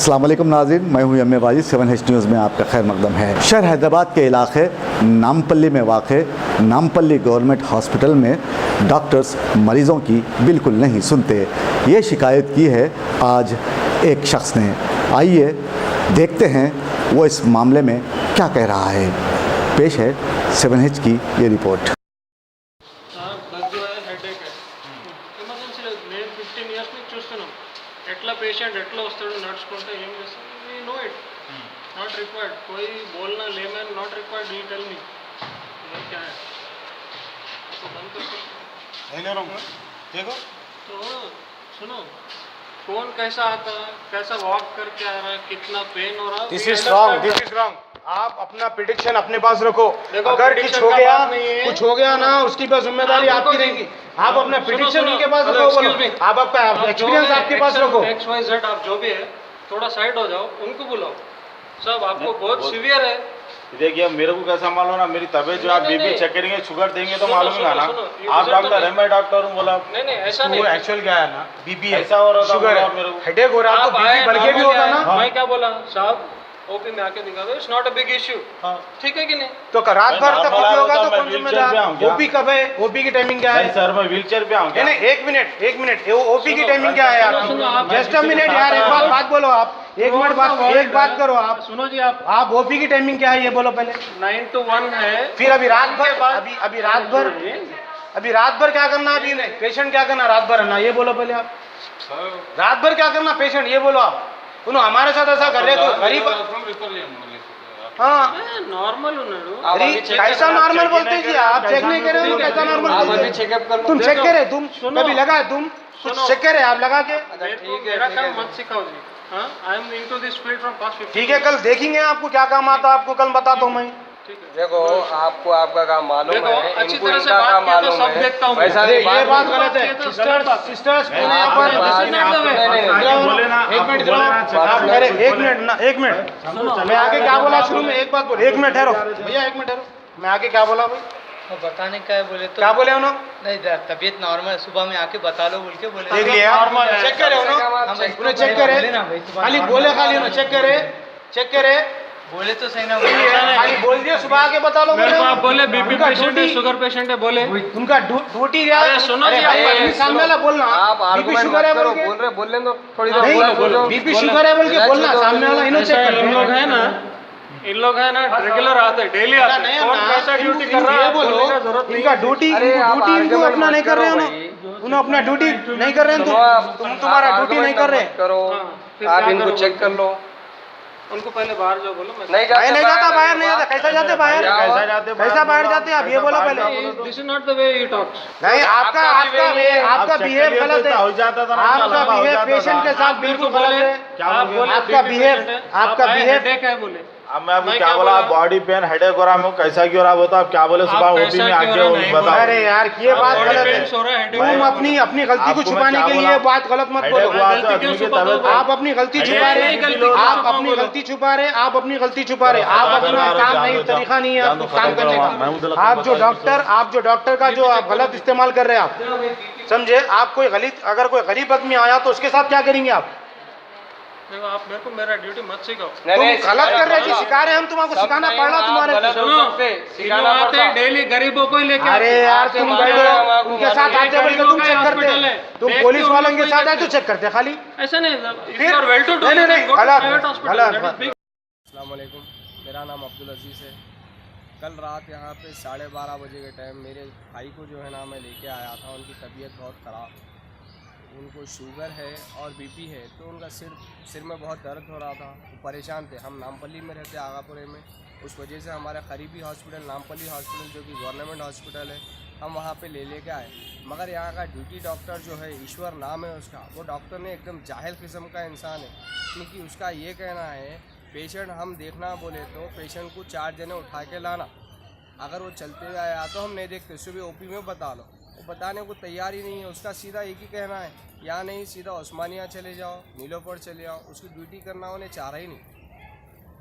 अस्सलाम वालेकुम नाज़रीन, मैं हूं यम वाजिद। 7H न्यूज़ में आपका खैर मकदम है। शहर हैदराबाद के इलाके नामपल्ली में वाक़े नामपल्ली गवर्नमेंट हॉस्पिटल में डॉक्टर्स मरीज़ों की बिल्कुल नहीं सुनते, ये शिकायत की है आज एक शख्स ने। आइए देखते हैं वो इस मामले में क्या कह रहा है। पेश है 7H की ये रिपोर्ट। ఎట్లా పేషెంట్ ఎట్లా వస్తాడు నడుచుకుంటే ఏం చేస్తాడు we know it not required कोई बोलना layman not required you tell me ये क्या है तो बंद कर देखो तो सुनो कौन कैसा आता है कैसा वॉक करके आ रहा है कितना पेन हो रहा है दिस इज रॉन्ग आप अपना प्रिडिक्शन अपने पास रखो। अगर कुछ हो गया ना उसकी बस जिम्मेदारी आपकी रहेगी। आप अपना प्रिडिक्शन उनके पास रखो, बोलो आप आपका एक्सपीरियंस आपके पास रखो। XYZ आप जो भी है थोड़ा साइड हो जाओ, उनको बुलाओ। सब आपको बहुत सीवियर है। देखिए मेरे को कैसा मालूम ना, मेरी तबीयत जो आप बीपी चेक करेंगे शुगर देंगे तो मालूम है ना। आप डॉक्टर है, मैं डॉक्टर हूँ। बोला नहीं ऐसा नहीं, एक्चुअल क्या है ना, बीपी ऐसा हो रहा था, शुगर है, मेरे को हेडेक हो रहा है, तो बीपी बढ़ के भी होता ना। मैं क्या बोला साहब, ओपी में आके दिखा दो, it's not a big issue. ठीक है कि नहीं? तो रात भर तक ओपी होगा तो कौन जिम्मेदार? ओपी कब है? ओपी की टाइमिंग क्या है? सर मैं व्हीलचेयर पे आऊँ। नहीं एक मिनट ओपी की टाइमिंग क्या है यार? जस्ट अ मिनट यार, एक बात बोलो आप, एक बात करो आप। सुनो जी, आप ओपी की टाइमिंग क्या है ये बोलो पहले। 9 to 1 है। फिर अभी रात भर क्या करना? अभी पेशेंट क्या करना रात भर है ना, ये बोलो पहले आप। रात भर क्या करना पेशेंट, ये बोलो आप। सुनो हमारे साथ ऐसा कर रहे तो गरीब। हाँ नॉर्मल उन्होंने कैसा नॉर्मल बोलते जी आप? चेक नहीं करे हो? कैसा नॉर्मल? तुम चेक करे, तुम कभी लगा? तुम चेक करे आप लगा के? मेरा काम मत सिखाओ जी। हाँ, I am into this field from past 15 ठीक है, कल देखेंगे आपको क्या काम आता है, आपको कल बताता हूँ मैं। देखो आपको आपका काम मालूम है, अच्छी इनको तरह से इनका बात काम किया तो मालूम सब है। देखता हूँ। वैसा ये नहीं बात गलत है। सिस्टर्स यहाँ पर एक मिनट मैं आगे क्या बोला शुरू में? एक बात बोलो, एक मिनट ठहरो भैया, एक मिनट ठहरो। मैं आगे क्या बोला भाई? वो बताने का है बोले तो क्या बोले उन्होंने? नहीं, तबीयत नॉर्मल है, सुबह में आके बता लो बोल के बोले। देख लिया, चेक करे उन्होंने, चेक करे, खाली बोले, खाली उन्होंने चेक करे बोले तो सही ना, खाली बोल दिया सुबह आके बता लो। मेरे को आप बोले बीपी पेशेंट है, शुगर पेशेंट है, बोले उनका ड्यूटी यार। सुनो जी, सामने वाला बोलना आप बीपी शुगर है बोल के, बोल रहे तो थोड़ी देर बोलो। बीपी शुगर है बोल के बोलना, सामने वाला इन्होंने चेक कर। इन लोग है ना रेगुलर आते हैं, डेली आते हैं। कौन कैसा ड्यूटी कर रहा है बोलने का जरूरत नहीं। इनका ड्यूटी इनको अपना नहीं कर रहे हैं, उन्होंने अपना ड्यूटी नहीं कर रहे हैं। तुम तुम्हारा ड्यूटी नहीं कर रहे करो, आप इनको चेक कर लो। उनको पहले बाहर जाओ बोलो। नहीं जाता बाहर, नहीं जाता। कैसा जाते बाहर? कैसा बाहर जाते आप ये बोलो पहले। This is not the way you talk. नहीं, आपका बिहेव गलत है। आपका बिहेव पेशेंट के साथ बिल्कुल गलत है। आपका बिहेव है बोले। अब मैं आपको क्या बोला? बॉडी पेन हेडेक हो रहा है, कैसा क्यों रहा होता? आप क्या बोले? सुबह ओपी में आके बताओ। अरे यार ये बात गलत है। तुम अपनी गलती को छुपाने के लिए बात गलत मत बोलो। आप अपनी गलती छुपा रहे, आप अपनी गलती छुपा रहे, आप अपनी गलती छुपा रहे। आप अपना काम नहीं, तरीका नहीं है आपको काम करने का। आप जो डॉक्टर का जो आप गलत इस्तेमाल कर रहे हैं आप, समझे? आप अगर कोई गरीब आदमी आया तो उसके साथ क्या करेंगे आप? देखो आप मेरे को मेरा ड्यूटी मत सिखाओ। तुम गलत कर रहे जी, सिखा रहे हम, तुमको सिखाना पड़ना तुम्हारे। सुनो डेली गरीबों को ही लेके। अरे यार तुम उनके साथ आते बोल के तुम चेक करते, तुम पुलिस वालों के साथ आए तो चेक करते खाली। ऐसा नहीं, नहीं गलत। अस्सलाम वालेकुम, मेरा नाम अब्दुल अजीज़ है। कल रात यहाँ पे 12:30 बजे के टाइम मेरे भाई को जो है ना मैं लेके आया था। उनकी तबीयत बहुत ख़राब, उनको शुगर है और बीपी है, तो उनका सिर में बहुत दर्द हो रहा था, वो परेशान थे। हम नामपल्ली में रहते आगापुरे में, उस वजह से हमारा करीबी हॉस्पिटल नामपल्ली हॉस्पिटल जो कि गवर्नमेंट हॉस्पिटल है, हम वहाँ पे लेके आए। मगर यहाँ का ड्यूटी डॉक्टर जो है, ईश्वर नाम है उसका, वो डॉक्टर ने एकदम जाहिल किस्म का इंसान है। क्योंकि उसका ये कहना है पेशेंट हम देखना बोले तो पेशेंट को 4 जने उठा के लाना, अगर वो चलते हुए आया तो हम नहीं देखते, सुबह ओपी में बता लो। वो बताने को तैयार ही नहीं है। उसका सीधा एक ही कहना है, या नहीं सीधा उस्मानिया चले जाओ, नीलोफर चले जाओ। उसकी ड्यूटी करना उन्हें चाह रहा ही नहीं।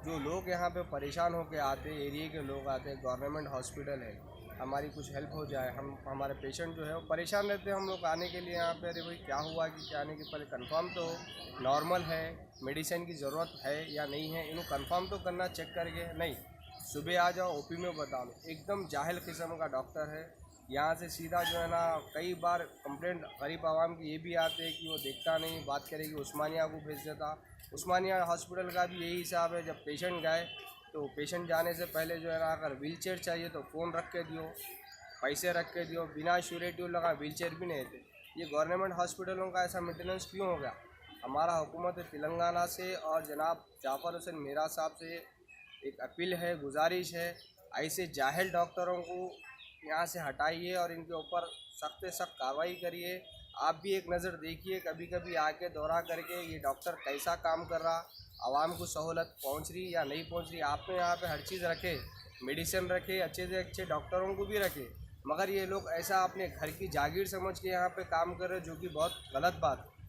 जो लोग यहाँ पे परेशान होकर आते हैं, एरिया के लोग आते हैं, गवर्नमेंट हॉस्पिटल है, हमारी कुछ हेल्प हो जाए, हम हमारे पेशेंट जो है वो परेशान रहते हैं, हम लोग आने के लिए यहाँ पे, अरे भाई क्या हुआ कि क्या आने के पहले कंफर्म तो नॉर्मल है, मेडिसिन की ज़रूरत है या नहीं है, इन्हों कंफर्म तो करना चेक करके, नहीं सुबह आ जाओ ओपी में बता लो। एकदम जाहिल किस्म का डॉक्टर है। यहाँ से सीधा जो है ना कई बार कंप्लेंट गरीब आवाम की ये भी आते हैं कि वो देखता नहीं, बात करेगी उस्मानिया को भेज देता। उस्मानिया हॉस्पिटल का भी यही हिसाब है, जब पेशेंट गए तो पेशेंट जाने से पहले जो है ना अगर व्हील चेयर चाहिए तो फ़ोन रख के दियो, पैसे रख के दियो, बिना श्योरिटी लगा व्हील चेयर भी नहीं देते। ये गवर्नमेंट हॉस्पिटलों का ऐसा मेंटेनेंस क्यों हो गया? हमारा हुकूमत तेलंगाना से और जनाब जाफ़र हुसैन मीरा साहब से एक अपील है, गुजारिश है, ऐसे जाहिल डॉक्टरों को यहाँ से हटाइए और इनके ऊपर सख्त से सख्त कार्रवाई करिए। आप भी एक नज़र देखिए, कभी कभी आके दौरा करके ये डॉक्टर कैसा काम कर रहा, आवाम को सहूलत पहुँच रही या नहीं पहुँच रही। आपने यहाँ पे हर चीज़ रखे, मेडिसिन रखे, अच्छे से अच्छे डॉक्टरों को भी रखे, मगर ये लोग ऐसा अपने घर की जागीर समझ के यहाँ पे काम कर रहे हैं, जो कि बहुत गलत बात है।